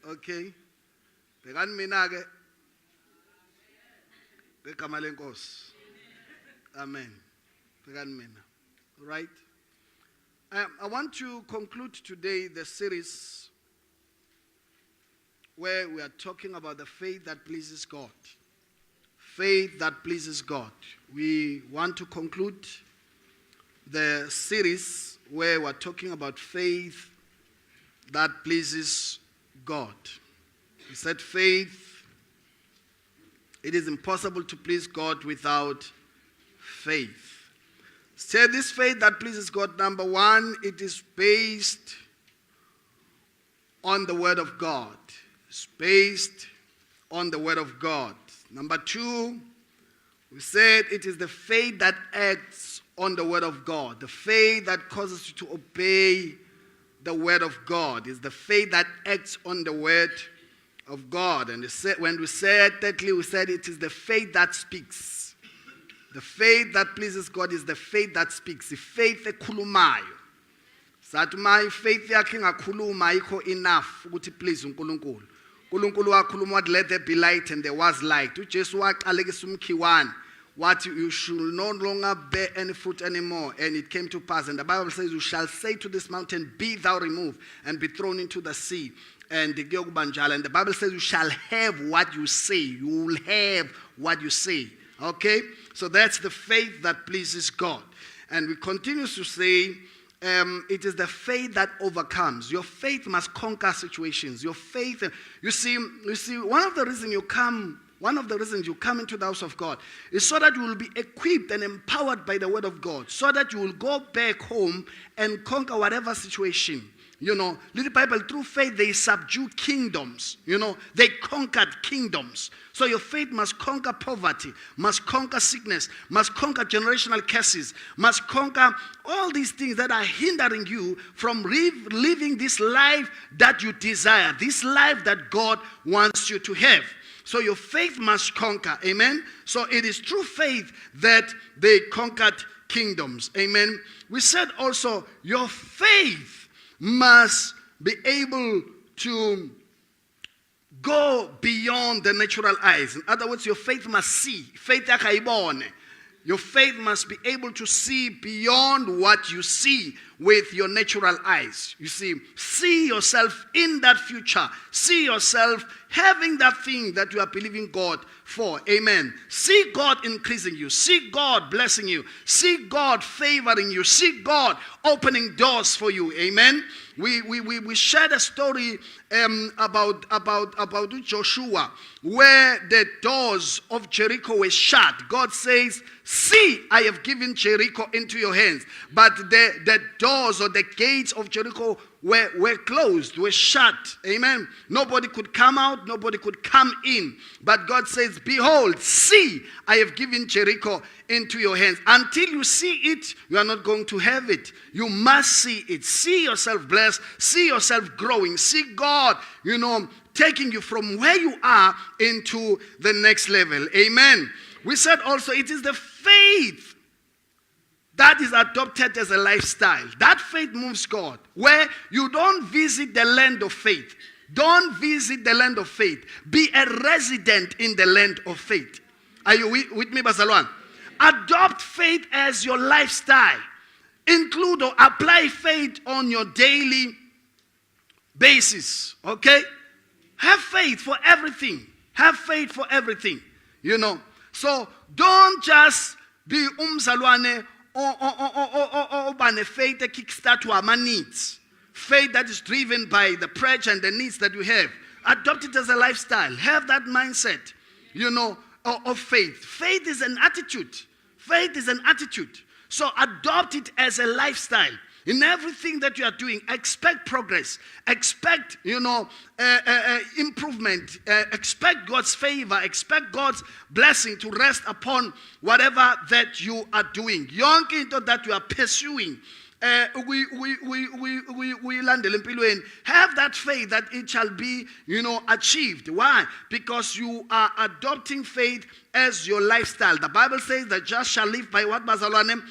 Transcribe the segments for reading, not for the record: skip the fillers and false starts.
Okay. Bhekani mina ke ngegama lenkosi. Amen. Bhekani mina. Right? I want to conclude today the series where we are talking about the faith that pleases God. Faith that pleases God. We want to conclude the series where we're talking about faith that pleases God. We said faith, it is impossible to please God without faith. Say this faith that pleases God, number one, it is based on the Word of God. It's based on the Word of God. Number two, we said it is the faith that acts on the Word of God. The faith that causes you to obey the Word of God is the faith that acts on the Word of God. And when we said, thirdly, we said it is the faith that speaks. The faith that pleases God is the faith that speaks. The faith ekhulumayo. Sathi my faith yakhe ingakhuluma ayikho enough ukuthi please uNkulunkulu. uNkulunkulu wakhuluma wathi let there be light and there was light. uJesu waqalekisa umkhiwane wathi you should no longer bear any fruit anymore, and it came to pass. And the Bible says you shall say to this mountain, be thou removed and be thrown into the sea. And the Bible says you shall have what you say. You will have what you say. Okay? So that's the faith that pleases God. And we continue to say it is the faith that overcomes. Your faith must conquer situations. Your faith, you see, one of the reasons you come into the house of God is so that you will be equipped and empowered by the Word of God, so that you will go back home and conquer whatever situation. You know, little Bible, through faith, they subdue kingdoms. You know, they conquered kingdoms. So your faith must conquer poverty, must conquer sickness, must conquer generational curses, must conquer all these things that are hindering you from living this life that you desire, this life that God wants you to have. So your faith must conquer. Amen. So it is through faith that they conquered kingdoms. Amen. We said also your faith must be able to go beyond the natural eyes. In other words, your faith must see. Faith yakaibone. Your faith must be able to see beyond what you see with your natural eyes. You see yourself in that future. See yourself having that thing that you are believing God for. Amen. See God increasing you. See God blessing you. See God favoring you. See God opening doors for you. Amen. We shared a story about Joshua, where the doors of Jericho were shut. God says, see, I have given Jericho into your hands. But the doors or the gates of Jericho were closed, were shut. Amen. Nobody could come out, nobody could come in. But God says, behold, see, I have given Jericho into your hands. Until you see it, you are not going to have it. You must see it. See yourself blessed. See yourself growing. See God, taking you from where you are into the next level. Amen. We said also it is the faith that is adopted as a lifestyle. That faith moves God. Where you don't visit the land of faith. Don't visit the land of faith. Be a resident in the land of faith. Are you with me, Basalwan? Adopt faith as your lifestyle. Include or apply faith on your daily basis. Okay? Have faith for everything. Have faith for everything. So don't just be umzalwane or faith that kickstart to our needs. Faith that is driven by the pressure and the needs that you have. Adopt it as a lifestyle. Have that mindset, of faith. Faith is an attitude. Faith is an attitude. So adopt it as a lifestyle. In everything that you are doing, expect progress. Expect, improvement. Expect God's favor. Expect God's blessing to rest upon whatever that you are doing. Yonke into that you are pursuing. Have that faith that it shall be, achieved. Why? Because you are adopting faith as your lifestyle. The Bible says that just shall live by what, Bazalwane?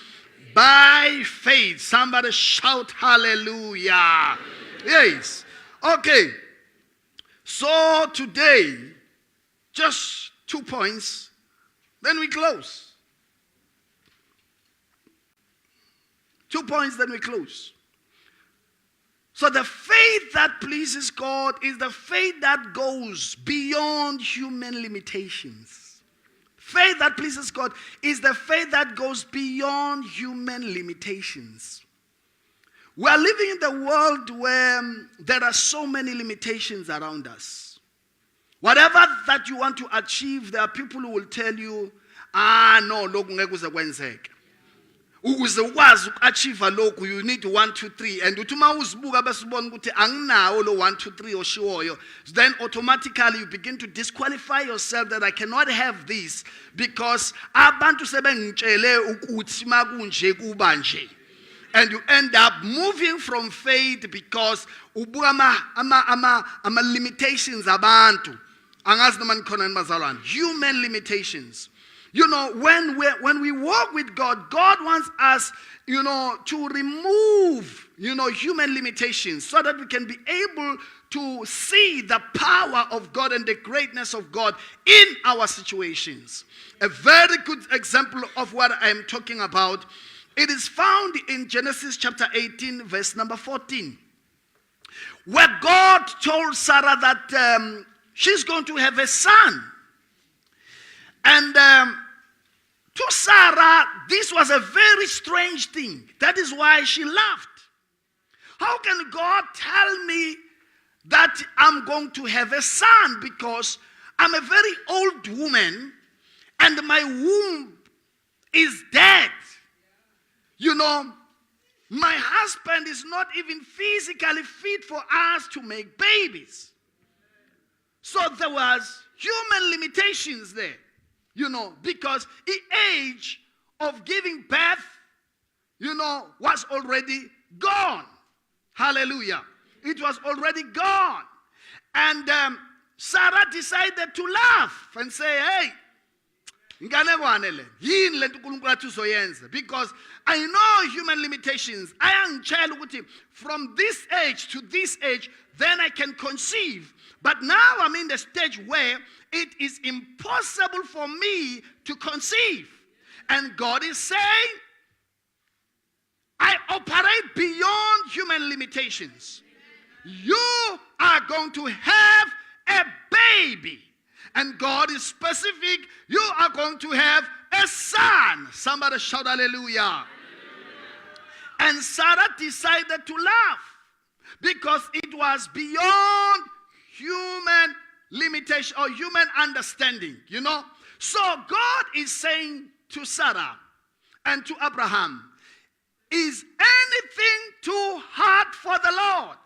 By faith. Somebody shout hallelujah. Yes. Okay. So today, just 2 points, then we close. 2 points, then we close. So the faith that pleases God is the faith that goes beyond human limitations. Faith that pleases God is the faith that goes beyond human limitations. We are living in the world where there are so many limitations around us. Whatever that you want to achieve, there are people who will tell you, no, lokhu ngeke kuze kwenzeke. Ukuze ukwazi uku-achieve lokhu, you need 1, 2, 3. And uthi uma uzibuka bese ubona ukuthi anginawo lo 1, 2, 3 oshiwoyo, then automatically you begin to disqualify yourself that I cannot have this because abantu sebengitshele ukuthi makunje kuba nje. And you end up moving from faith because ubuka ama limitations abantu. Angazi noma nikhona nibazalwane. Human limitations. You know, when we walk with God, God wants us, to remove, human limitations so that we can be able to see the power of God and the greatness of God in our situations. A very good example of what I'm talking about, it is found in Genesis chapter 18, verse number 14, where God told Sarah that she's going to have a son. And to Sarah, this was a very strange thing. That is why she laughed. How can God tell me that I'm going to have a son? Because I'm a very old woman and my womb is dead. My husband is not even physically fit for us to make babies. So there was human limitations there. Because the age of giving birth, was already gone. Hallelujah. It was already gone. And Sarah decided to laugh and say, hey, because I know human limitations. I am child from this age to this age, then I can conceive. But now I'm in the stage where it is impossible for me to conceive. And God is saying, I operate beyond human limitations. You are going to have a baby. And God is specific. You are going to have a son. Somebody shout hallelujah. And Sarah decided to laugh because it was beyond human limitation or human understanding, So God is saying to Sarah and to Abraham, is anything too hard for the Lord?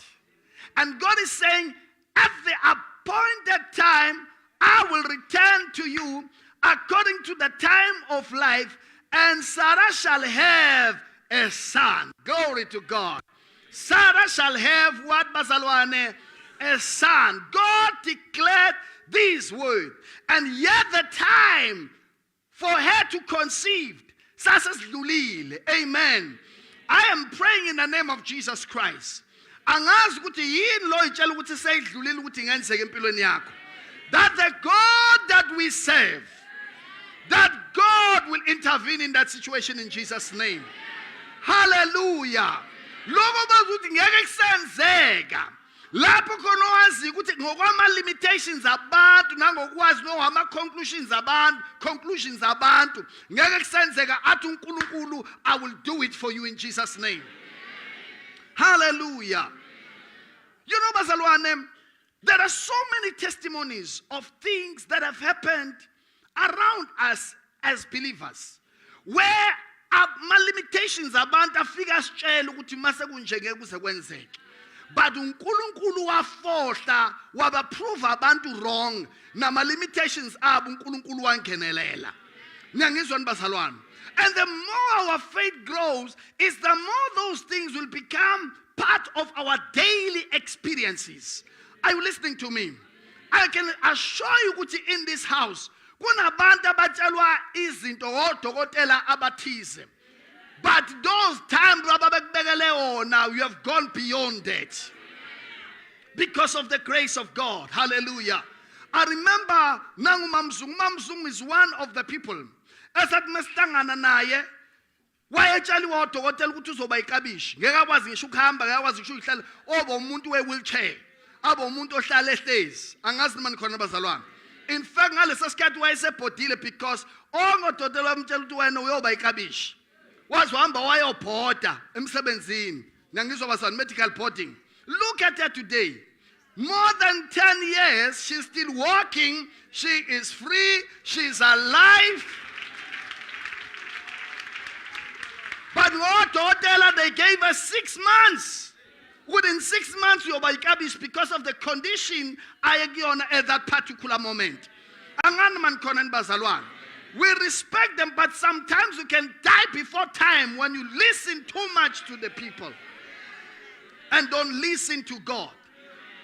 And God is saying, at the appointed time, I will return to you according to the time of life, and Sarah shall have a son. Glory to God. Sarah shall have what, Bazalwane? A son. God declared this word. And yet the time for her to conceive, amen. I am praying in the name of Jesus Christ. That the God that we serve, that God will intervene in that situation in Jesus' name. Hallelujah. Lapho khona wazi ukuthi ngokwama limitations abantu nangokwazi noma conclusions abantu ngeke kusenzeka athi uNkulunkulu I will do it for you in Jesus name. Hallelujah. Bazalwane, there are so many testimonies of things that have happened around us as believers where my limitations abantu afika asitshela ukuthi mase kunje ngeke kuze kwenzeke. But uNkulunkulu wafohla wabaprove abantu wrong nama limitations abo uNkulunkulu wangenelela. Ngiyangizwa bazalwane. And the more our faith grows is the more those things will become part of our daily experiences. Are you listening to me? I can assure you ukuthi in this house kunabantu abatshelwa izinto odokotela abathize. But those times now you have gone beyond that. because of the grace of God. Hallelujah. I remember Nangu Mamzung. Mamzung is one of the people. Esathi mesitangana naye wayetshaliwa udokotela ukuthi uzoba ikabishi. Ngeke akwazi ngisho ukuhamba, ngeke akwazi ngisho ukuhlala. Oba umuntu we-wheelchair. Aba umuntu ohlala ehlezi. Angazi noma nikhona bazalwane. In fact, ngalesa sikhathi wayesebhodile because ongodokotela bamtshela ukuthi wena uyoba ikabishi. Wazi uhamba wayobhoda emsebenzini. Ngiyangizwa bazalwane, medical boarding. Look at her today. More than 10 years, she's still walking. She is free. She's alive. But they gave her 6 months. Within 6 months, you're by Kabish because of the condition at that particular moment. We respect them, but sometimes you can die before time when you listen too much to the people and don't listen to God.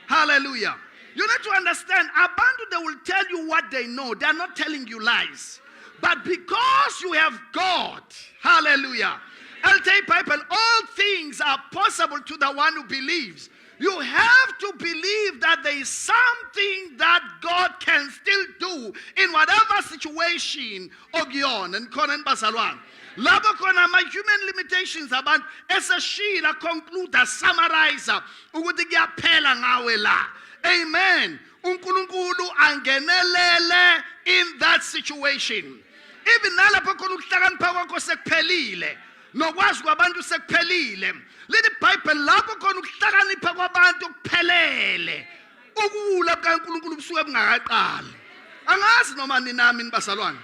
Hallelujah. You need to understand, Abantu, they will tell you what they know. They are not telling you lies. But because you have God, hallelujah, I'll tell you, people, all things are possible to the one who believes. You have to believe that there is something that God can still do in whatever situation Ogion and Konan Basalwan. Labo kona my human limitations abantu eseshila conclude summarize ukuthi kuyaphela ngawe la. Amen. uNkulunkulu angenelele in that situation. Even nalapho khona ukuhlakanipha kwakho sekuphelile nokwazi kwabantu sekuphelile. Lithi iBhayibheli lapho khona ukuhlakanipha kwabantu kuphelele. Ukuwula kaNkulunkulu busuke bungakaqali. Angazi noma ninami nibazalwane.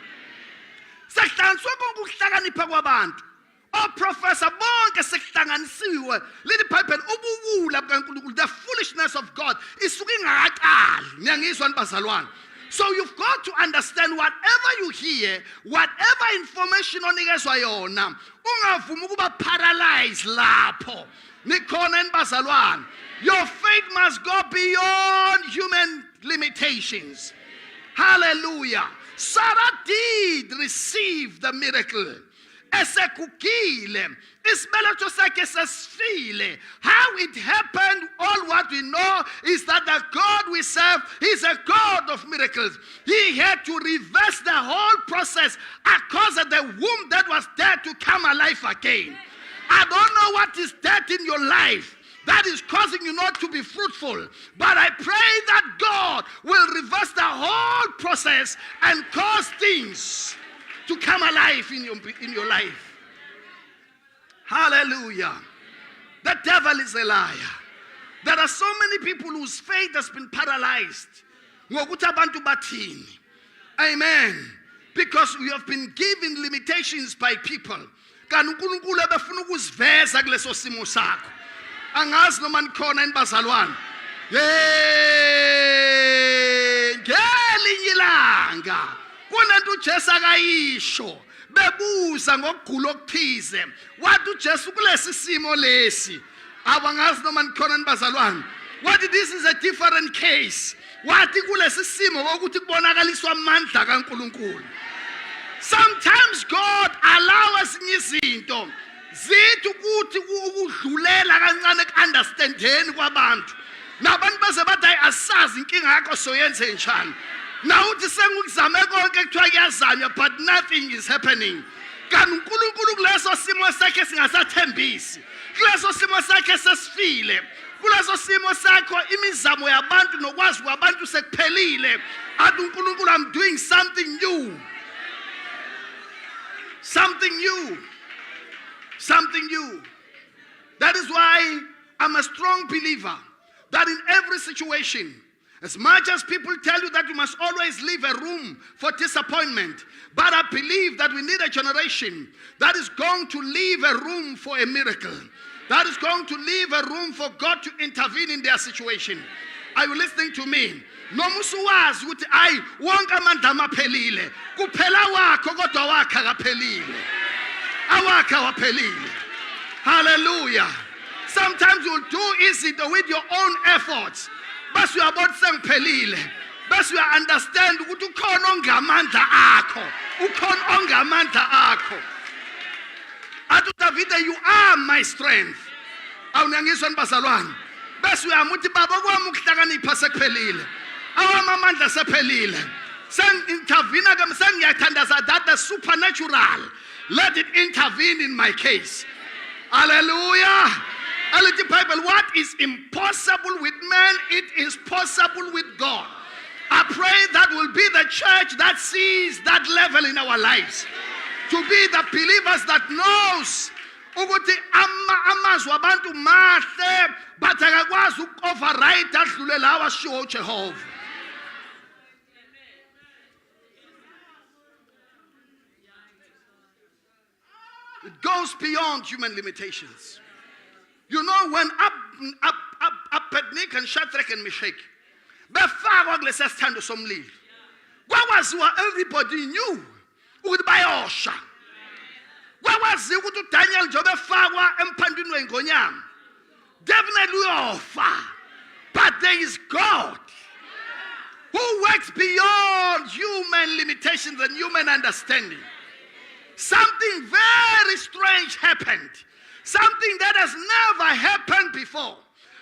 Sekuhlanganiswa konke ukuhlakanipha kwabantu. Oprofessor bonke sekuhlanganisiwe. Lithi iBhayibheli ubuwula kaNkulunkulu, the foolishness of God isuke ingakaqali. Ngiyangizwa nibazalwane. So you've got to understand whatever you hear, whatever information onikezwa yona, ungavumi ukuba paralyzed lapho. Nikhona nibazalwane. Your faith must go beyond human limitations. Hallelujah. Sarah did receive the miracle. Esekugile. Isibeletho sakhe sesifile. How it happened, all what we know is that the God we serve is a God of miracles. He had to reverse the whole process and cause the womb that was dead to come alive again. I don't know what is dead in your life that is causing you not to be fruitful. But I pray that God will reverse the whole process and cause things to come alive in your life. Hallelujah. The devil is a liar. There are so many people whose faith has been paralyzed. Amen. Because we have been given limitations by people. Angazi noma nikhona nibazalwane. Ngelinye ilanga kunento uJesu akayisho bebuza ngokugula okuthize. Wathi uJesu kulesi simo lesi. Abangazi noma nikhona nibazalwane. Wathi this is a different case. Wathi kulesi simo ukuthi kubonakaliswa amandla kaNkulunkulu. Sometimes God allows izinto zithi ukuthi ukudlulela kancane ku-understandeni kwabantu. Nabantu baze bathi asazi inkinga yakho soyenze njani. Na uthi sengikuzame konke kuthiwa kuyazanywa but nothing is happening. Kanti uNkulunkulu kuleso simo sakhe singasathembisi. Kuleso simo sakhe sesifile. Kuleso simo sakho imizamo yabantu nokwazi kwabantu sekuphelile. Athi uNkulunkulu, I'm doing something new. Something new. Something new. That is why I'm a strong believer that in every situation, as much as people tell you that you must always leave a room for disappointment, but I believe that we need a generation that is going to leave a room for a miracle, that is going to leave a room for God to intervene in their situation. Are you listening to me? Noma usuwazi ukuthi ayi wonke amandla amaphelile, kuphela wakho kodwa wakha kaphelile. Awakha waphelile. Hallelujah. Sometimes you'll do it with your own efforts. But you are about sengiphelile. But you understand ukuthi ukhona ongamandla akho. Ukhona ongamandla akho. Athi David, you are my strength. Awunangizwa nibazalwane. bese uyamuthi baba kwami ukuhlakanipha sekuphelile awamamandla sephelile sen-intervene ke sengiyathandaza that the supernatural let it intervene in my case. Hallelujah. And the Bible, what is impossible with man, it is possible with God. I pray that will be the church that sees that level in our lives. To be the believers that knows ukuthi amazwi abantu mahle but akakwazi uku-override adlule lawa ashiwo uJehova. It goes beyond human limitations. You know, when Abednego and Shadrach and Meshach befakwa kulesiya sithando somlilo, kwakwaziwa everybody knew ukuthi bayosha. Kwakwaziwa ukuthi uDaniel njengoba efakwa emphandweni weingonyama definitely uyofa. But there is God who works beyond human limitations and human understanding. Something very strange happened. Something that has never happened before.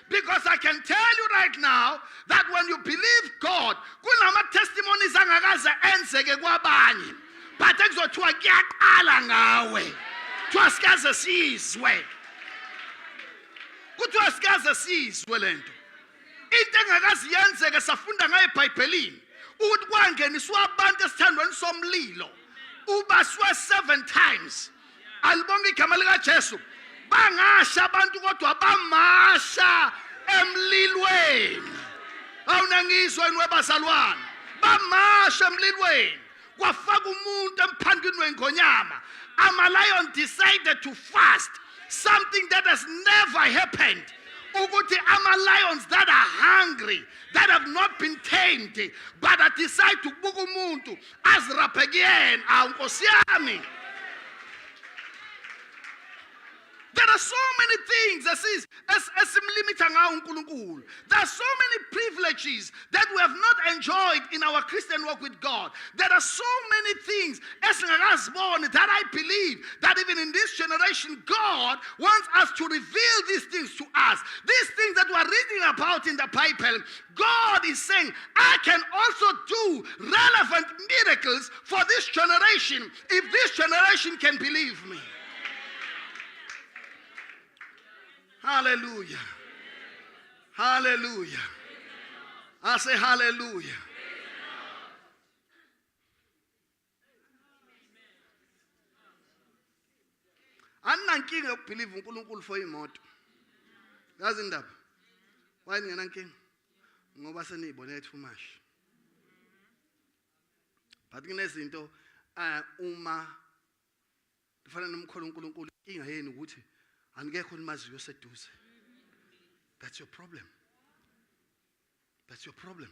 Because I can tell you right now that when you believe God, kunama testimonies angakaze enzeke kwabanye. But ekuzothiwa kuyaqala ngawe. Kuthiwa sikaze sizwe. Kuthiwa sikaze sizwe lento. Into engakaze yenzeke safunda ngayo eBhayibhelini ukuthi kwangeniswa abantu esithandweni somlilo. Ubaswe 7 times. Alibonga igama lika Jesu. Bangasha abantu kodwa bamasha emlilweni. Awunangizwe nwebazalwane. Bamasha emlilweni. Kwafaka umuntu emphandweni weingonyama. Ama-lion decided to fast. Something that has never happened. Ukuthi ama-lions that are hungry, that have not been tamed, but that decide to buka umuntu aziraphe kuyena. Nkosi yami. There are so many things as there are so many privileges that we have not enjoyed in our Christian walk with God. There are so many things that I believe that even in this generation, God wants us to reveal these things to us. These things that we are reading about in the Bible, God is saying, I can also do relevant miracles for this generation if this generation can believe me. Hallelujah. Hallelujah. I say hallelujah. Anankinga yokubelieve uNkulunkulu for imoto. Yazi indaba. Why ngingenankinga? Ngoba seniyibone too much. But kunezinto uma kufana nomkholo uNkulunkulu inkinga yenu ukuthi angekho nimaziyo seduze. That's your problem. That's your problem.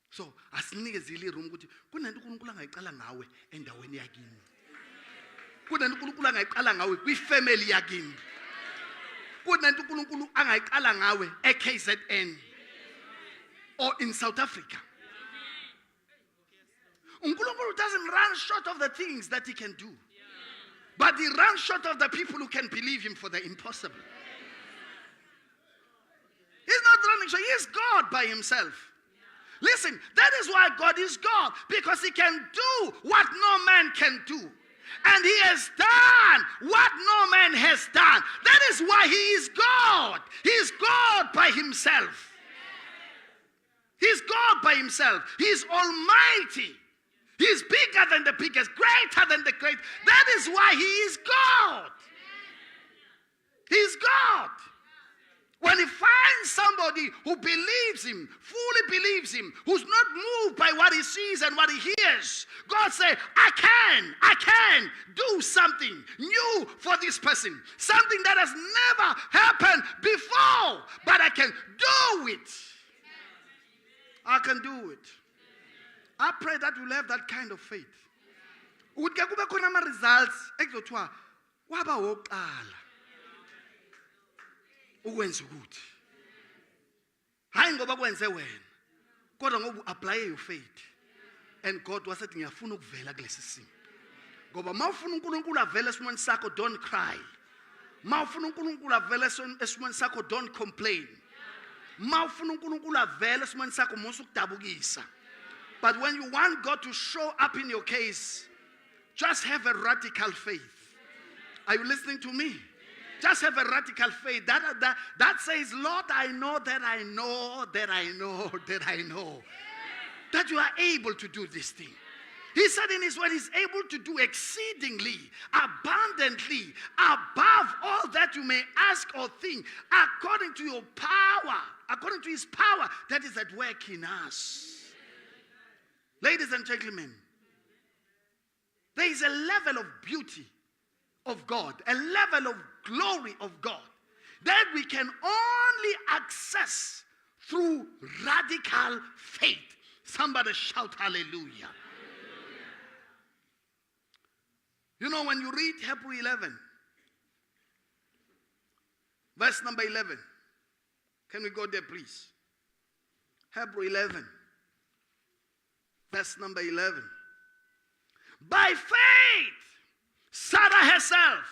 So asinikeze ile room ukuthi kunento uNkulunkulu angayiqala ngawe endaweni yakini. Kunento uNkulunkulu angayiqala ngawe kwifamily yakini. Kunento uNkulunkulu angayiqala ngawe eKZN or in South Africa. uNkulunkulu doesn't run short of the things that he can do. But he runs short of the people who can believe him for the impossible. He's not running short. He is God by himself. Listen, that is why God is God. Because he can do what no man can do. And he has done what no man has done. That is why he is God. He is God by himself. He is God by himself. He is almighty. He is bigger than the biggest, greater than the great. That is why he is God. He is God. When he finds somebody who believes him, fully believes him, who's not moved by what he sees and what he hears, God says, I can do something new for this person. Something that has never happened before, but I can do it. I can do it. I pray that we'll have that kind of faith. Ukuthi kube khona ama results ekuzothiwa waba woqala ukwenza ukuthi hayi ngoba kwenze wena kodwa ngoba apply your faith and God wasethi ngiyafuna ukuvela kulesi simo ngoba mawufuna uNkulunkulu avele esimweni sakho don't cry Mawufuna uNkulunkulu avele esimweni sakho, don't complain. Mawufuna uNkulunkulu avele esimweni sakho, musu kudabukisa. But when you want God to show up in your case, just have a radical faith. Are you listening to me? Just have a radical faith. That says, Lord, I know that I know that I know that I know that you are able to do this thing. He said in his word, he's able to do exceedingly, abundantly, above all that you may ask or think, according to your power, according to his power that is at work in us. Ladies and gentlemen, there is a level of beauty of God, a level of glory of God that we can only access through radical faith. Somebody shout hallelujah. You know, when you read Hebrews 11, verse number 11. Can we go there, please? Hebrews 11, verse number 11. By faith, Sarah herself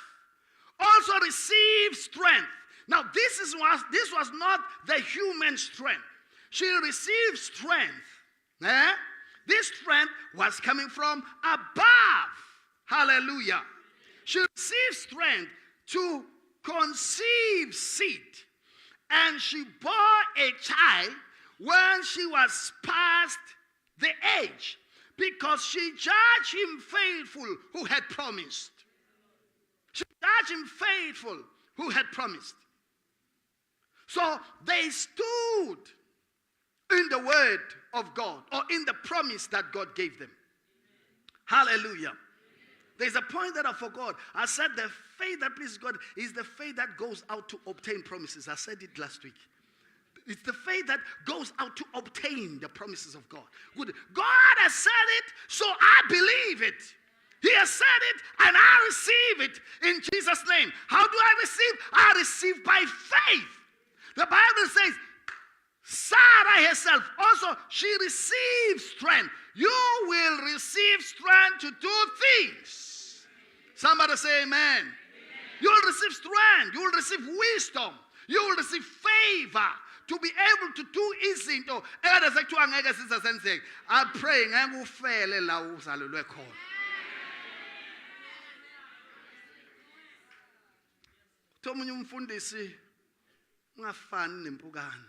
also received strength. Now, this was not the human strength. She received strength. This strength was coming from above. Hallelujah. She received strength to conceive seed. And she bore a child when she was past the age, because she judged him faithful who had promised. She judged him faithful who had promised. So they stood in the word of God, or in the promise that God gave them. Hallelujah. There's a point that I forgot. I said the faith that pleases God is the faith that goes out to obtain promises. I said it last week. It's the faith that goes out to obtain the promises of God. Good. God has said it, so I believe it. He has said it, and I receive it in Jesus' name. How do I receive? I receive by faith. The Bible says, Sarah herself also, she received strength. You will receive strength to do things. Somebody say amen. You will receive strength. You will receive wisdom. You will receive favor to be able to do izinto ekade sekuthiwa ngeke sizasenzeke. I pray ngeke ufele la uzalelwe khona. Thomunye umfundisi ungafani nempukane.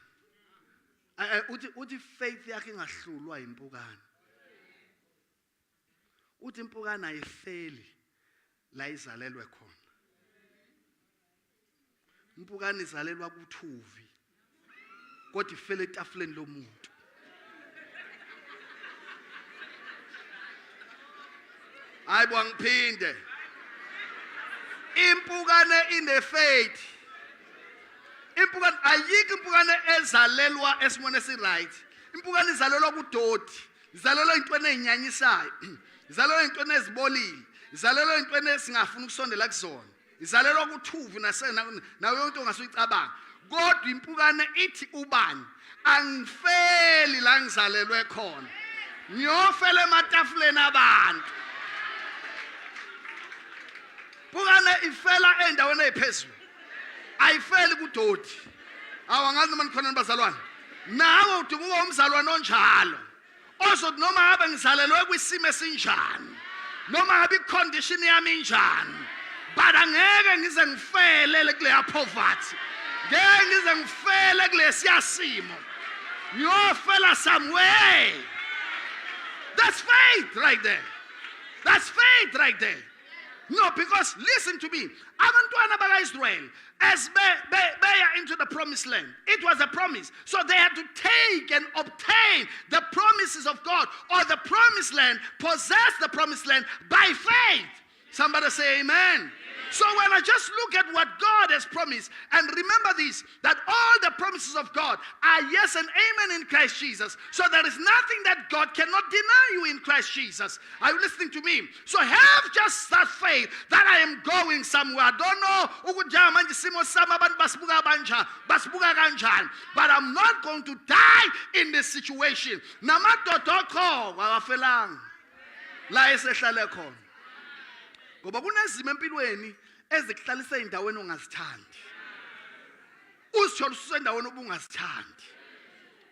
Uthi faith yakhe ingahlulwa impukane. Uthi impukane ayifeli la izalelwe khona. Impukane izalelwa kuthuvi. Kodwa ifele etafuleni lomuntu. Ayibo ngiphinde. Impukane ine faith. Impukane ayikho impukane ezalelwa esimone esiright. Impukane izalelwa kudoti. Izalelwa intweni ezinyanyisayo. Izalelwa intweni ezibolile. Izalelwa intweni esingafuna ukusondela kuzona. Izalelwa kuthuvu nawe yonke ongasuyicabanga. Kodwa impukane ithi ubani angifeli la ngizalelwe khona. Ngiyofela ematafuleni abantu. Impukane ifela endaweni eziphezulu. Ayifeli kudoti. Awangazi noma nikhona nibazalwane. Nawe udukuka umzalwane onjalo. Ozothi noma ngabe ngizalelwe kwisimo esinjani. Noma ngabe icondition yami injani. But angeke ngize ngifele kule poverty. Ngeke ngize ngifele kule siyasimo. Ngiyofela somewhere. That's faith right there. That's faith right there. No, because listen to me. Abantwana baka-Israel, as they into the promised land, it was a promise. So they had to take and obtain the promises of God, or the promised land, possess the promised land by faith. Somebody say amen. So when I just look at what God has promised, and remember this, that all the promises of God are yes and amen in Christ Jesus. So there is nothing that God cannot deny you in Christ Jesus. Are you listening to me? So have just that faith that I am going somewhere. I don't know, but I'm not going to die in this situation. Ngoba kunezimo empilweni ezikuhlalisa endaweni ongazithandi. Uzithola usendaweni obungazithandi.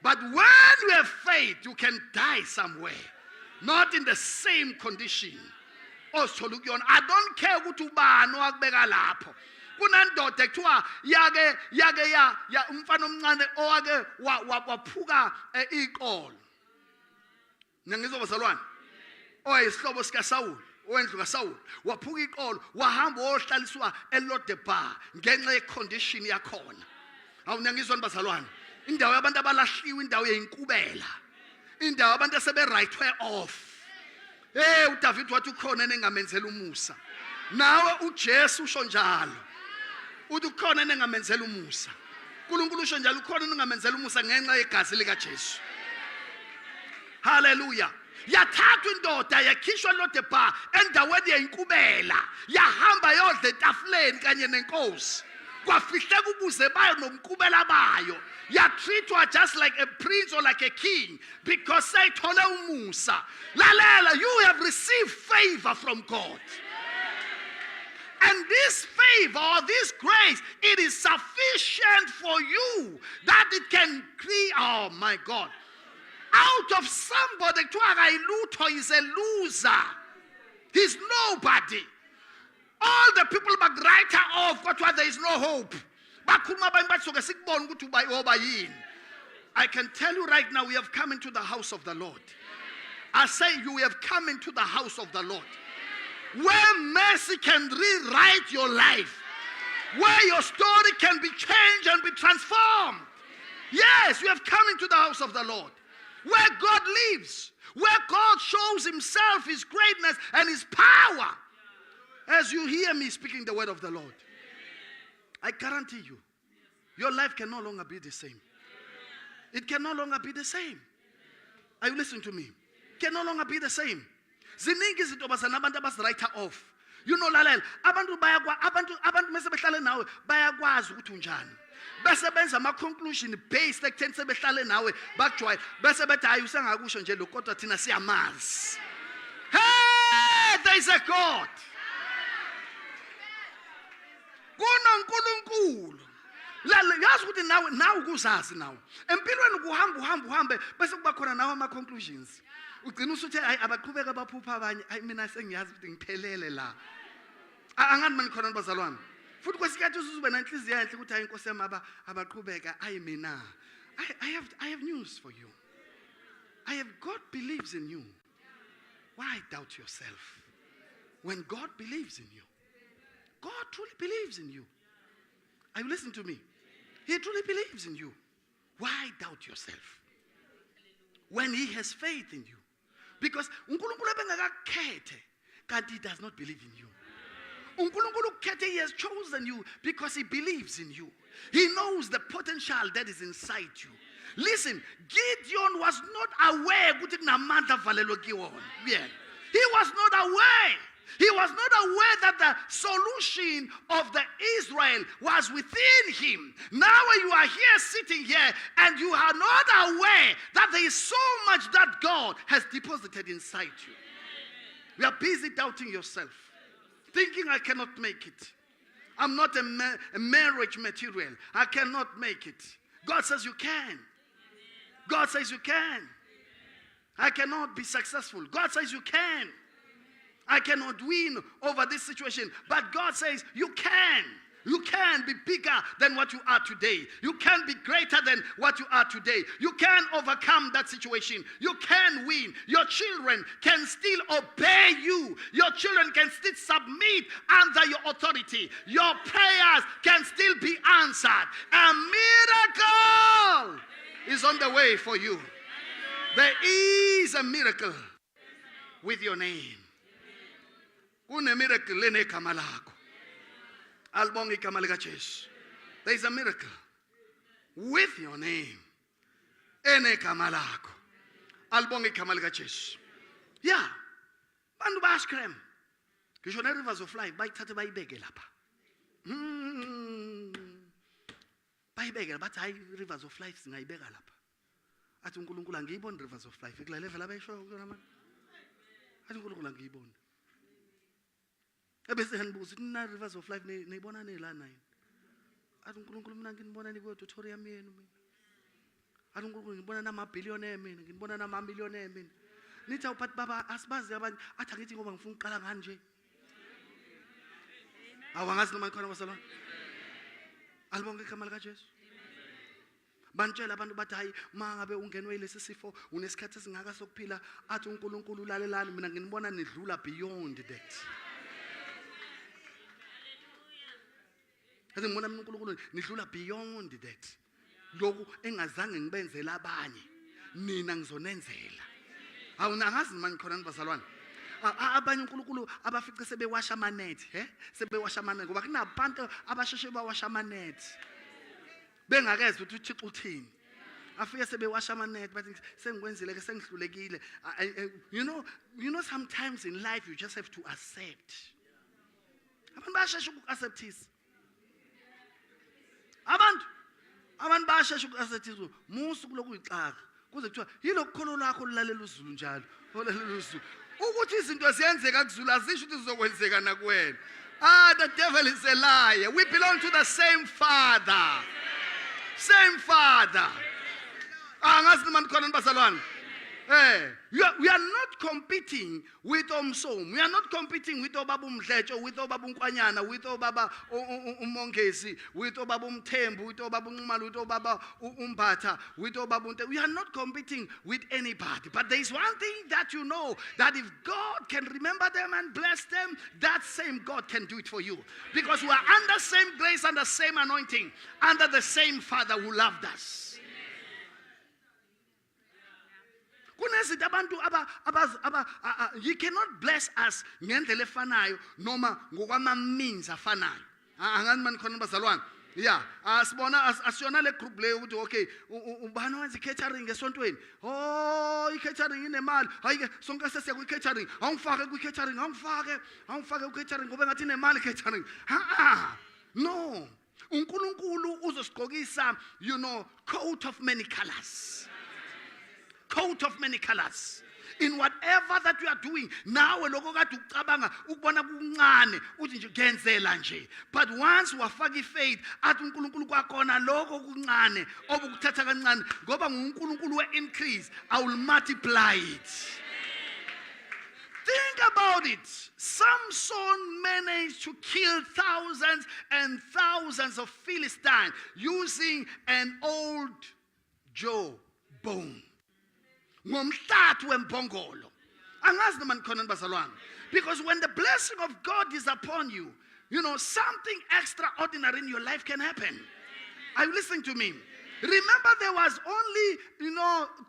But when you have faith, you can die somewhere, not in the same condition. I don't care ukuthi ubani owakubeka lapho. Kunandoda ekuthiwa yake ya umfana omncane owake waphuka iqolo. Ngizwa bazalwane. Oyisihlobo sika Saul, owendlu kaSaul, waphuka iqolo, wahamba ohlaliswa eLodebar ngenxa yecondition yakhona. Awungizwa bazalwane. Indawo yabantu abalahliwe, indawo yeyinkubela. Indawo abantu asebe right way off. uDavid wathi ukhona enengamenzela umusa. Nawe uJesu usho njalo. Uthi ukhona enengamenzela umusa. uNkulunkulu usho njalo ukhona enengamenzela umusa ngenxa yegazi lika Jesu. Hallelujah. Yathathwa indoda yakhishwa eLodebar endaweni yeyinkubela. Yahamba yodla etafuleni kanye nenkosi. Kwafihleka ubuze bayo nomkubela bayo. You treat her just like a prince or like a king because say thole umusa. Lalela, you have received favor from God. And this favor or this grace, it is sufficient for you that it can create, oh my God, out of somebody is a loser. He's nobody. All the people but write her off, but there is no hope. I can tell you right now, we have come into the house of the Lord. I say you have come into the house of the Lord, where mercy can rewrite your life, where your story can be changed and be transformed. Yes, you have come into the house of the Lord, where God lives, where God shows himself, his greatness and his power. As you hear me speaking the word of the Lord, I guarantee you, your life can no longer be the same. It can no longer be the same. Are you listening to me? It can no longer be the same. Ziningi izinto bazanabantu abazirayitha off. You know, lalela, abantu mase behlale nawe bayakwazi ukuthi unjani. Bese benza ama conclusion based ekutheni sebehlale nawe bakujwayela. Bese bethi hayi usengakusho nje lo kodwa thina siyamazi. Hey, there is a God. kunonkulunkulu. Yazi ukuthi nawe kuzazi nawe. Empilweni kuhamba bese kuba khona nawe ama conclusions. Ugcina usuthi hayi abaqhubeka baphupha abanye. Hayi mina sengiyazi ukuthi ngiphelele la. Angani mani khona bazalwane. Futhi kwesikhathi usuzube nenhliziyo enhle ukuthi hayi inkosi yami abaqhubeka hayi mina. I have news for you. God believes in you. Why doubt yourself? When God believes in you, God truly believes in you. Are you listening to me? He truly believes in you. Why doubt yourself? When he has faith in you. Because uNkulunkulu ebengakakhethe kanti he does not believe in you. uNkulunkulu ukhethe, he has chosen you because he believes in you. He knows the potential that is inside you. Listen, Gideon was not aware ukuthi kunamandla avalelwe kiwona. Yeah. He was not aware. He was not aware that the solution of the Israel was within him. Now you are here sitting here and you are not aware that there is so much that God has deposited inside you. You are busy doubting yourself, thinking I cannot make it. I'm not a marriage material. I cannot make it. God says you can. God says you can. I cannot be successful. God says you can. I cannot win over this situation. But God says you can. You can be bigger than what you are today. You can be greater than what you are today. You can overcome that situation. You can win. Your children can still obey you. Your children can still submit under your authority. Your prayers can still be answered. A miracle is on the way for you. There is a miracle with your name. Miracle there is a miracle with your name. Yeah. Bantu bayascram. Ngisho ne rivers of life bayithathe bayibeke lapha. Bayibeke bathi hayi rivers of life singayibeka lapha. Athi uNkulunkulu angiyiboni rivers of life. Ikula level abayisho kona manje. Athi uNkulunkulu angiyiboni. Ebese ngibuza na rivers of life niyibona nilana yini? Athi uNkulunkulu mina nginibona ni ku-auditorium yenu mina. Athi uNkulunkulu ngibona nama-billionaire mina, ngibona nama-millionaire mina. Nithi awuphathi baba asibazi abanye athi angithi ngoba ngifuna uqala ngani nje. Awangazi noma khona basalwana. Alibonke igama likaJesu. Bantshela abantu bathi hayi mangabe ungenwe lesi sifo unesikhathi esingaka sokuphila athi uNkulunkulu ulalelani mina nginibona nidlula beyond that. Athi ngibona uNkulunkulu nidlula beyond that. Lokhu engazange ngibenzela abanye nina ngizonenzela. Awunangazi manje khona bazalwane. Abanye uNkulunkulu abafice sebewasha amanethi, sebewasha amanethi ngoba kunabantu abasheshe bawasha amanethi. Bengakezwe ukuthi uThixo uthini. Afike sebewasha amanethi bathi sengikwenzile ke sengihlulekile. You know sometimes in life you just have to accept. Abantu basheshe ukuacceptisa. Abantu basheshe ukuacceptisa musu kulokuyixaka. Kuze kuthiwa yilokukholwa lakho lilalela uZulu njalo. Olalela uZulu. Ukuthi izinto ziyenzeka kuZulu azisho ukuthi zizokwenzeka nakuwena. The devil is a liar. We belong to the same Father. Same Father. Angazi manje khona bazalwane. We are not competing with Omsom. We are not competing with Obaba Umdletsho, with Obaba Unkwanyana, with Obaba Umongezi, with Obaba Umthembu, with Obaba Unxumalo, with Obaba Umbatha, with Obaba Unte. We are not competing with anybody. But there is one thing that you know, that if God can remember them and bless them, that same God can do it for you. Because we are under same grace and the same anointing, under the same Father who loved us. You cannot bless us ngendlela efanayo noma ngokwama means afanayo. Angani mani khona bazalwane. Yeah, asibona asiyona le group leyo ukuthi okay ubani wenza catering esontweni. Oh, i-catering inemali. Hayi ke sonke sesiya ku-catering. Awungifake ku-catering, awungifake ku-catering ngoba ngathi inemali catering. No. uNkulunkulu uzosigqokisa coat of many colors. Coat of many colors. In whatever that you are doing, now lokho kade ucabanga ukubona kuncane uthi nje ngenzela nje. But once wafaka ifaith athi uNkulunkulu kwakhona lokho kuncane obukuthatha kancane ngoba nguNkulunkulu we-increase, I will multiply it. Think about it. Samson managed to kill thousands and thousands of Philistines using an old jawbone. Ngomhlathu wembongolo. Angazi noma nikhona bazalwane. Because when the blessing of God is upon you, something extraordinary in your life can happen. Are you listening to me? Remember, there was only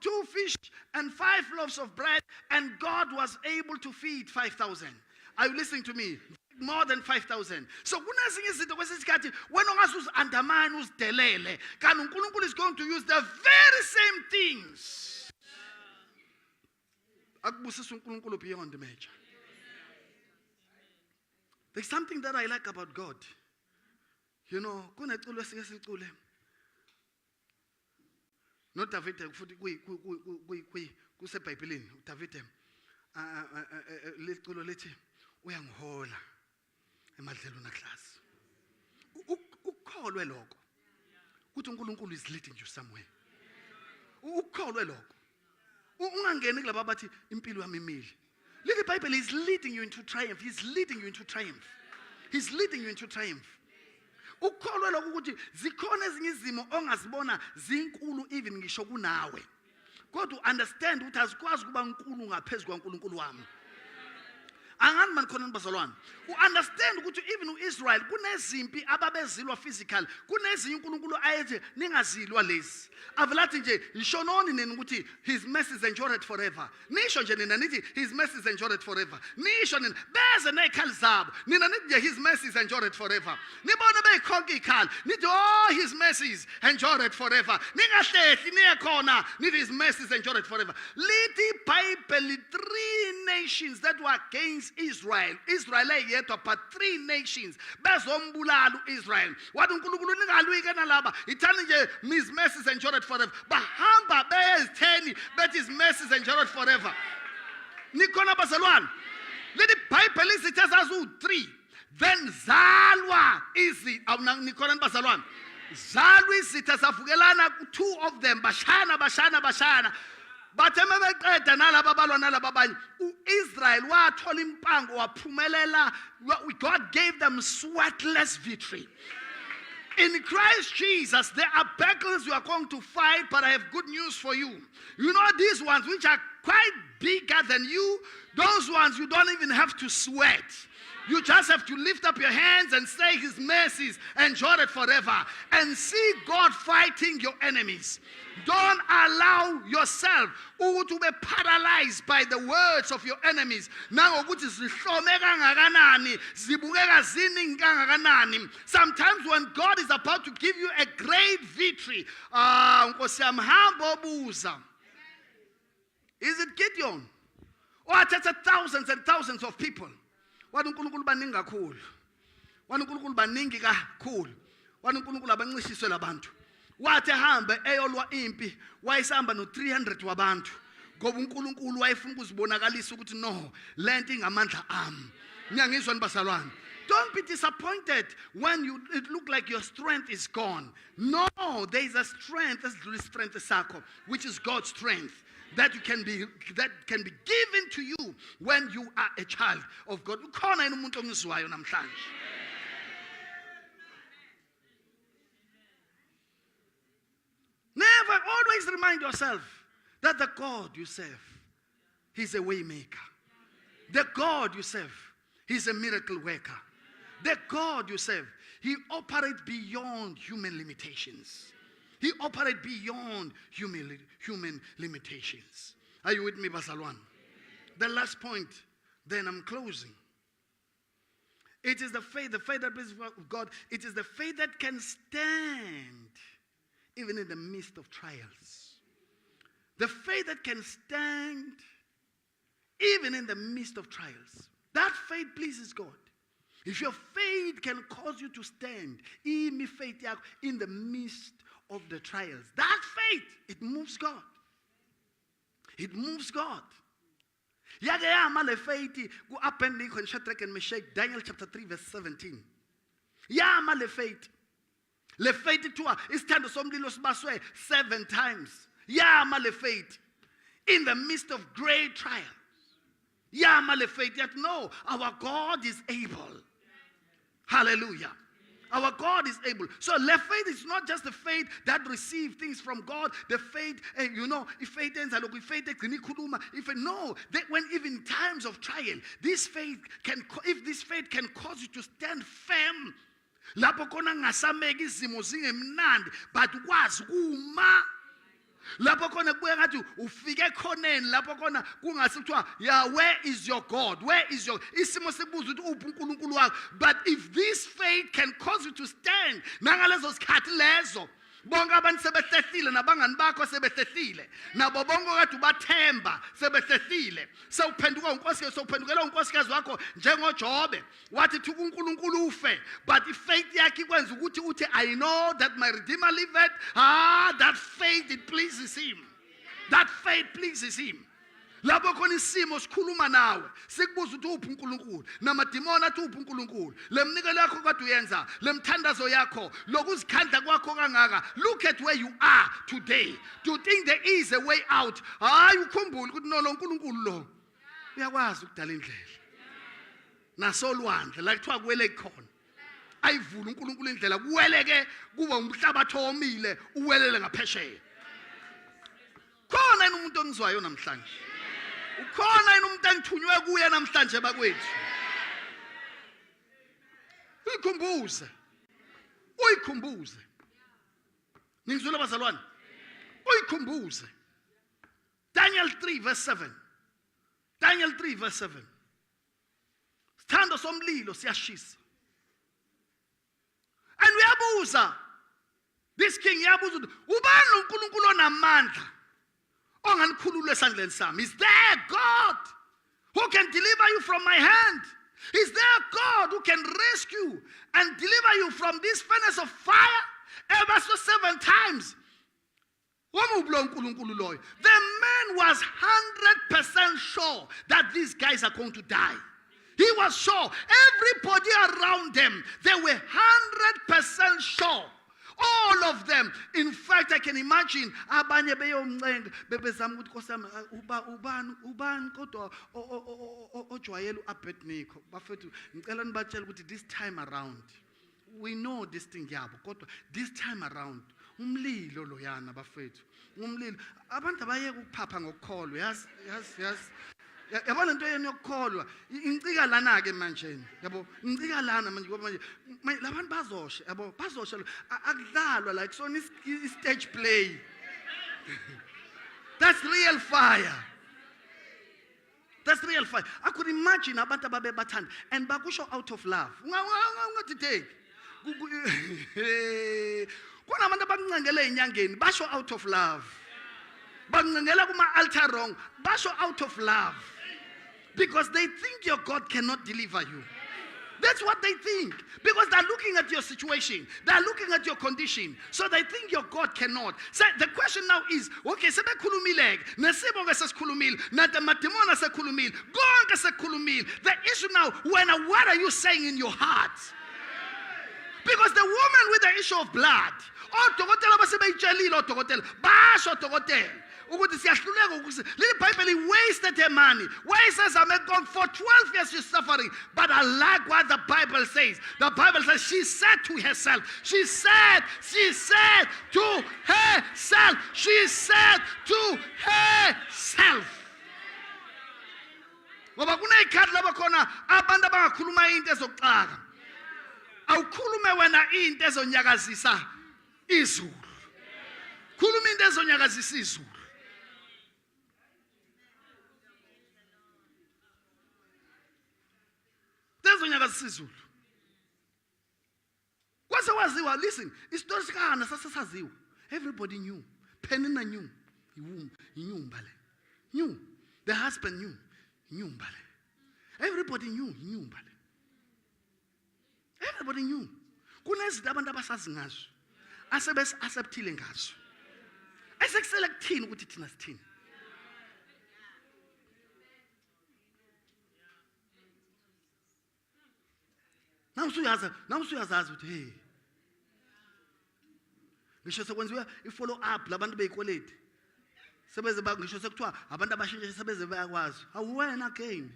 2 fish and 5 loaves of bread, and God was able to feed 5,000. Are you listening to me? More than 5,000. So kunezinye izinto kwesikhathi wena ongazuzi undermine uzidelele, kanti uNkulunkulu is going to use the very same things. Akubusisa uNkulunkulu beyond the measure. There's something that I like about God. Kuneculo esike sicule. No David futhi kuseBhayibhelini uDavid leculo lethi uyangihola emadlelo naklasi. Ukholwe lokho. Kuthi uNkulunkulu is leading you somewhere. Ukholwe lokho. Ungangeni kulabo bathi impilo yami imile. The Bible is leading you into triumph. He's leading you into triumph. He's leading you into triumph. Ukholwe lokho ukuthi zikhona ezinye izimo ongazibona zinkulu even ngisho kunawe. Kodwa understand ukuthi azikwazi kuba nkulu ngaphezulu kwaNkulunkulu wami. Angani mani khona bazalwane. Understand ukuthi even uIsrael kunezimpi ababezilwa physical, kunezinye uNkulunkulu ayethi ningazilwa lezi. Avelathi nje ishononi nini ukuthi his mercies endure forever. Nisho nje nina nithi his mercies endure forever. Nisho nina beze nezikhali zabo. Nina nithi nje his mercies endure forever. Nibona beyikhonke ikhali. Nithi oh his mercies endure forever. Ningahlehli niye khona nithi his mercies endure forever. Lithi Bible 3 nations that were against Israel eyedwa but 3 nations bezombulala uIsrael. Wathi uNkulunkulu ningalwike nalaba ithani nje his mercies endure forever. Bahamba beyezitheni bethi his mercies endure forever. Nikhona bazalwane. Lithi Bible isithi azazu 3 Then zalwa izi awunikhona bazalwane. Zalwa izitha savukelana 2 of them bashana. Bathe mebeqeda nalaba balwa nalaba abanye uIsrael wathola impango waphumelela. God gave them sweatless victory. In Christ Jesus, there are battles you are going to fight, but I have good news for you. You know these ones which are quite bigger than you, those ones you don't even have to sweat. You just have to lift up your hands and say his mercies, enjoy it forever, and see God fighting your enemies. Don't allow yourself to be paralyzed by the words of your enemies. Sometimes when God is about to give you a great victory, is it Gideon? Or thousands and thousands of people? Wanunkulunkulu baningi kakhulu. Wanunkulunkulu baningi kakhulu. Wanunkulunkulu abancishiswe labantu. Wathi hambe eyolwa impi, wayesamba no 300 wabantu. Ngoba uNkulunkulu wayefuna ukuzibonakalisa ukuthi no, lento ingamandla ami. Ngiyangizwa nibazalwane. Don't be disappointed when it look like your strength is gone. No, there is a strength, sakho, which is God's strength. That can be given to you when you are a child of God. Never, always remind yourself that the God you serve, he's a way maker. The God you serve, he's a miracle worker. The God you serve, he operates beyond human limitations. He operates beyond human limitations. Are you with me, Basalwan? The last point, then I'm closing. It is the faith that pleases God. It is the faith that can stand even in the midst of trials. The faith that can stand even in the midst of trials. That faith pleases God. If your faith can cause you to stand in the midst of the trials, that faith, it moves God. It moves God. Le faith go up and in Shadrach and Meshach, Daniel chapter 3 verse 17. Le faith. Le faith to is stand to somebody los baswe 7 times. Le faith. In the midst of great trials. Le faith. Yet no, our God is able. Hallelujah. Our God is able. So the faith is not just the faith that receives things from God. The faith, if faith ends, when even in times of trial, this faith can cause you to stand firm. But was lapho khona kubuye ngathi ufike khoneni lapho khona kungasi kuthiwa where is your God, where is your isimo sekubuza ukuthi uphi uNkulunkulu wakho. But if this faith can cause you to stand nangalezo sikhathi lezo bonke abantu sebehlehlile nabangani bakho sebehlehlile nabo bonke kade ubathemba sebehlehlile sewuphenduka uNkosikazi sewuphendukela uNkosikazi wakho njengoJobe wathi thuka uNkulunkulu ufe but ifaith yakhe ikwenza ukuthi uthi I know that my Redeemer liveth. That faith, it pleases him. That faith pleases him. Lapho khona isimo sikhuluma nawe sikubuza ukuthi uphi uNkulunkulu namadimoni athi uphi uNkulunkulu lemnikelo yakho kade uyenza lemthandazo yakho lokuzikhandla kwakho kangaka. Look at where you are today. Do you think there is a way out? Ukhumbule ukuthi no lo uNkulunkulu lo uyakwazi ukudala indlela nasolwandle la kuthiwa kuwele khona ayivula uNkulunkulu indlela kuweleke kuba umhlabathi omile uwelele ngaphesheya. Khona yini umuntu ongizwayo namhlanje? Ukhona yini umuntu engithunywe kuye namhlanje bakwethu? Uyikhumbuze. Ningizwile bazalwane? Uyikhumbuze. Daniel 3 verse 7. Daniel 3 verse 7. Sithando somlilo siyashisa. And uyabuza. This king uyabuza ukuthi ubani lo uNkulunkulu onamandla? Is there God who can deliver you from my hand? Is there God who can rescue and deliver you from this furnace of fire? Ever so 7 times. The man was 100% sure that these guys are going to die. He was sure. Everybody around them, they were 100% sure. All of them. In fact, I can imagine abanye beyomncenga bebezama ukuthi Nkosi yami ubani kodwa ojwayela uAbednego bafethu ngicela nibatshele ukuthi this time around we know this thing yabo kodwa this time around umlilo loyana bafethu umlilo abantu abayeke ukuphapha ngokukholwa yazi yabona into yeni yokukholwa incika lana ke manje yabo incika lana manje ngoba manje labantu bazoshe yabo bazoshe akudlalwa like so stage play. That's real fire. That's real fire. I could imagine abantu ababe bathanda and bakusho out of love. Ungathi take kuna abantu abancengele enyangeni basho out of love. Bancengela kuma altar wrong basho out of love. Because they think your God cannot deliver you. That's what they think. Because they're looking at your situation. They're looking at your condition. So they think your God cannot. So the question now is, okay, sebe kulumile, nesebo kulumil, nata matimona se kulumil, gonga se kulumil. The issue now, what are you saying in your heart? Because the woman with the issue of blood, oh, tokotela basebe ichelile, tokotela, basho tokotela. Little Bible, he wasted her money. Why says I'm gone for 12 years she's suffering? But I like what the Bible says. The Bible says she said to herself. She said to herself. She said to herself. Ngoba kuneyikhathi lapho khona abantu abangakhuluma into ezokuxaka. Awukhulume wena into ezonyakazisa izulu. Khuluma into ezonyakazisa izulu. Sizulu. Kwase waziwa, listen, isitori sikana sasasaziwa. Everybody knew. Penina knew. Inyumbale. Knew. The husband knew. Inyumbale. Everybody knew. Inyumbale. Everybody knew. Kunezinto abantu abasazi ngazo. Asebes acceptile ngazo. Eseselekthini ukuthi thina sithini. Now usuyazazi ukuthi hey. Ngisho sekwenziwa i-follow up labantu beyikweleti. Sebeze ngisho sekuthiwa abantu abashintshe sebeze bayakwazi. Awuwena again.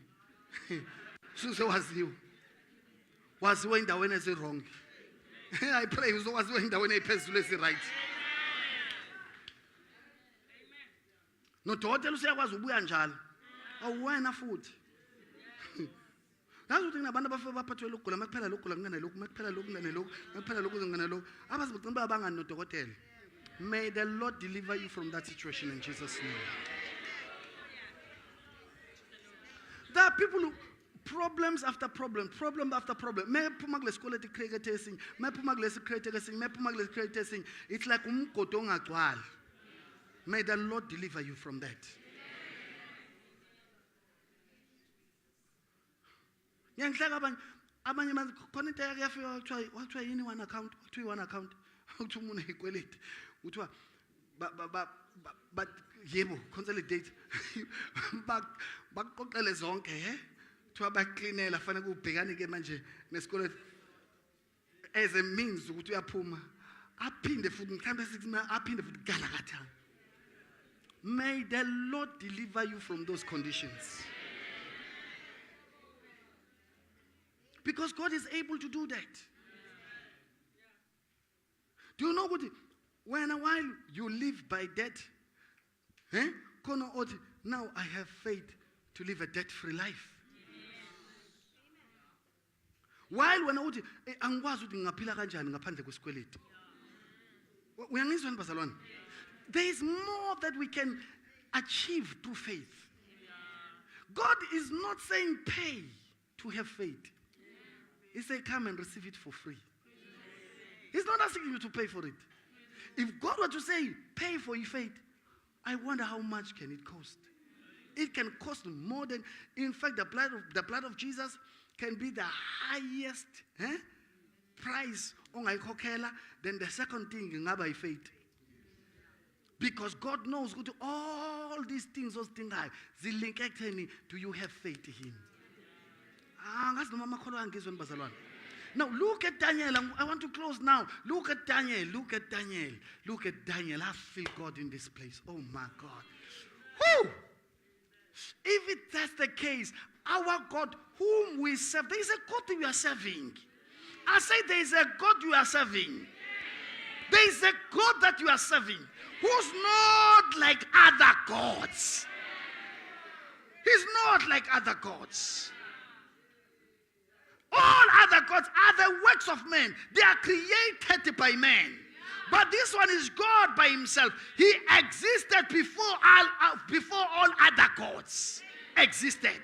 Susewaziwa. Waziwa endaweni ezi-wrong. I pray uzowaziwa endaweni ephezulu ezi-right. Nodokotela useyakwazi ubuya njalo. Awuwena futhi. That's what abantu abaphathwe lokugula makuphela lokugula kungane lokhu makuphela lokhu kungane lokhu makuphela lokhu kungane lokhu abazibugcina babangani nodokotela. May the Lord deliver you from that situation in Jesus' name. There are people who problems after problem after problem. May pumagle school at create testing, may pumagle create testing, may pumagle create testing. It's like umkoto ngagcwala. May the Lord deliver you from that. Abanye khona into yakuyafika wathiwa yini one account wathiwa one account uthi umuntu eyikweleti uthiwa but yebo consolidate bakuqoqele zonke kuthiwa baklinela fanele kubhekane ke manje nesikole as a means ukuthi uyaphuma aphinde futhi mhlambe aphinde futhi galakatha. May the Lord deliver you from those conditions. Because God is able to do that. Do you know what? When a while you live by debt, now I have faith to live a debt-free life. While when angikwazi ukuthi ngingaphila kanjani ngaphandle kwesikweleti. Uyangizwa bazalwane? There is more that we can achieve through faith. God is not saying pay to have faith. He said, come and receive it for free. He's not asking you to pay for it. If God were to say, pay for your faith, I wonder how much can it cost? It can cost more than, in fact, the blood of Jesus can be the highest price than the second thing in our faith. Because God knows all these things, those things, do you have faith in Him? Now look at Daniel. I want to close now. Look at Daniel. Look at Daniel. Look at Daniel. I feel God in this place. Oh my God. Woo! If that's the case, our God whom we serve, there is a God that we are serving. I say there is a God you are serving. There is a God that you are serving who's not like other gods. He's not like other gods. All other gods are the works of men. They are created by man. But this one is God by himself. He existed before all other gods existed.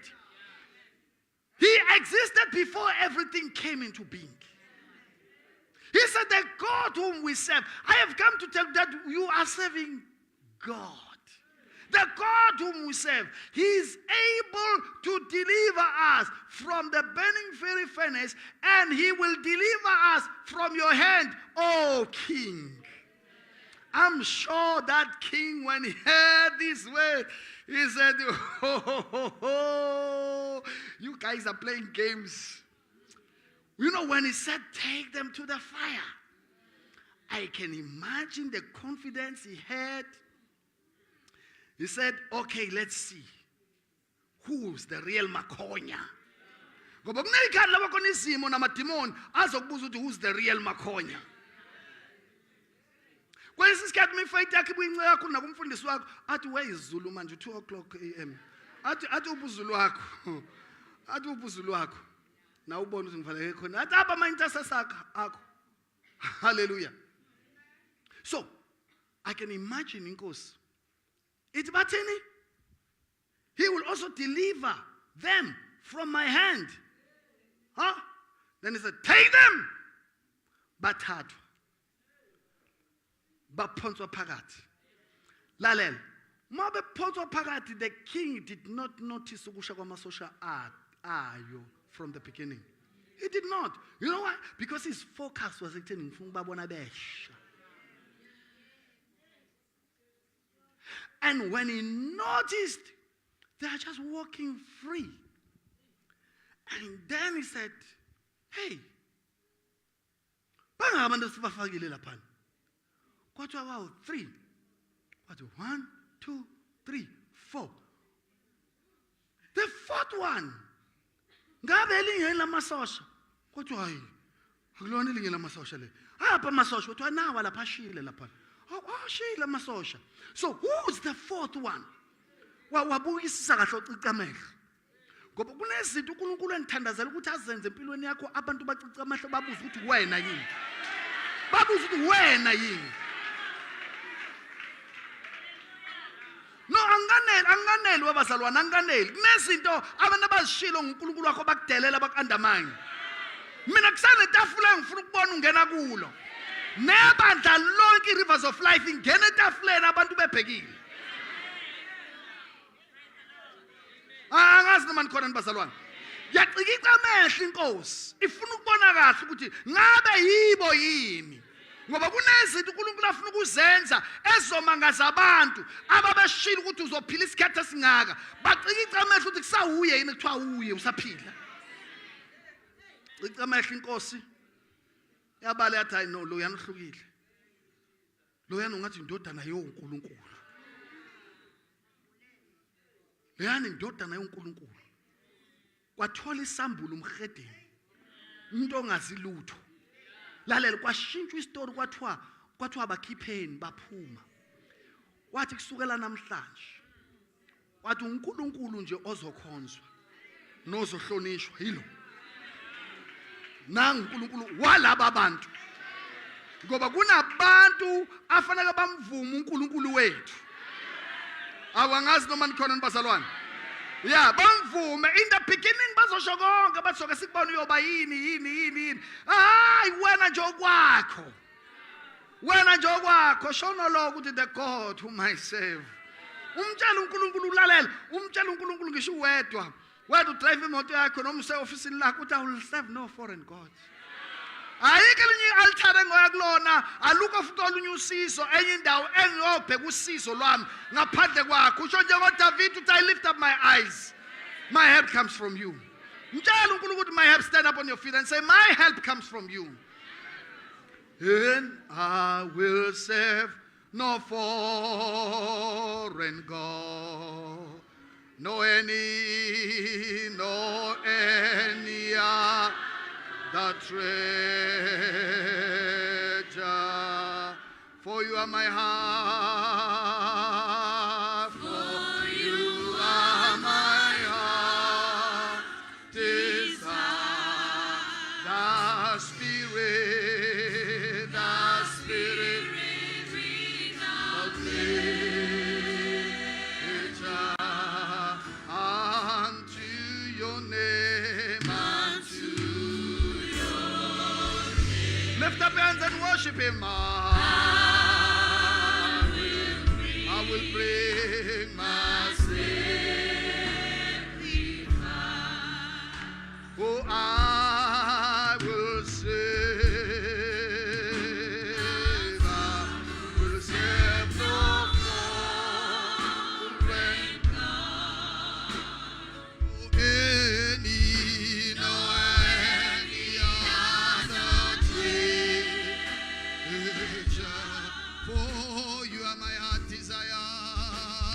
He existed before everything came into being. He said, the God whom we serve. I have come to tell you that you are serving God. The God whom we serve, He is able to deliver us from the burning fiery furnace, and He will deliver us from your hand, O King. I'm sure that king, when he heard this word, he said, oh, you guys are playing games. You know, when he said, take them to the fire, I can imagine the confidence he had. He said, okay, let's see. Who's the real Makonya? Who's the real Makonya? Kwesi isikhathi mifight yakhe ibuyince yakho nakumfundisi wakho athi where is Zulu manje 2:00 AM athi ubuzulu wakho athi ubuzulu wakho na ubona ukuthi ngivaleke khona athi aba ama-intercessors akho. Hallelujah. So I can imagine inkosi ithi bathini, He will also deliver them from my hand. Then he said, take them. Bathathu baphonswa phakathi. Lalela, ma bephonswa phakathi, the king did not notice ukusha kwamasosha ayo from the beginning. He did not. You know why? Because his focus was ekutheni ngifuna ukubabona besha. And when he noticed they are just walking free, and then he said, hey, bangabantu sibafakile laphana. Kwathiwa wow, 3. Kwathiwa 1, 2, 3, 4. The 4th one, ngabe elingeni lamasosha. Kwathiwa hayi, akulona elingeni lamasosha le. Apha amasosha, kwathiwa nawa lapha ashile lapha. Ashile amasosha. So who's the 4th one? Wabukisisa kahle ucica amehlo. Ngoba kunezinto uNkulunkulu engithandazela ukuthi azenze empilweni yakho, abantu bacica amehlo babuza ukuthi wena yini. Babuza ukuthi wena yini. No, anganele wabazalwana, anganele. Kunezinto abantu abazishilo ngoNkulunkulu wakho bakudelela bakandamanye. Mina kusane tafula ngifuna ukubona ungena kulo. Nebandla lonke rivers of life ingena etafuleni abantu bebhekile. Angazi noma nikhona nibazalwana. Yacikisa amehlo inkosi. Ifuna ukubona kahle ukuthi ngabe yibo yini. Ngoba kunezinto uNkulunkulu afuna ukuzenza ezomangaza abantu ababeshila ukuthi uzophila isikhathi esingaka. Bacikisa amehlo ukuthi kusawuye yini kuthiwa uye usaphila. Cikisa amehlo inkosi. Yabale yathi hayi no, lo yana uhlukile. Lo yana ungathi indodana yoNkulunkulu. Leyani indodana yoNkulunkulu. Kwathola isambulo umhedeni. Umuntu ongazi lutho. Lalela kwashintshwa istory kwathiwa bakhipheni baphuma. Wathi kusukela namhlanje. Wathi uNkulunkulu nje ozokhonzwa nozohlonishwa yilo. Nangu uNkulunkulu walaba abantu. Ngoba kunabantu afanele bamvuma uNkulunkulu wethu. Awangazi noma nikhona nibazalwane. Yeah, bamvume in the beginning bazosho konke bathoke sikubona uyoba yini. Hayi wena nje okwakho. Wena nje okwakho shona lo ukuthi the God whom I serve. Umtshela uNkulunkulu ulalela, umtshela uNkulunkulu ngisho wedwa. Whether to drive imoto yakho noma use office lakho uthi I will serve no foreign gods. Ayike linye altare ngoyakulona, aluka futhi olunye usizo enye indawo engiyobheka usizo lwami ngaphandle kwakho. Usho njengo David uthi I lift up my eyes. My help comes from you. My help, stand up on your feet and say, my help comes from you. And I will serve no foreign God, no any other treasure. For you are my heart. For you are my heart. Desire the Spirit of nature unto your name. Lift up your hands and worship Him. I will bring my sacrifice. Oh, I will save. I will save no foreign God. Any other treasure. For you are my heart desire.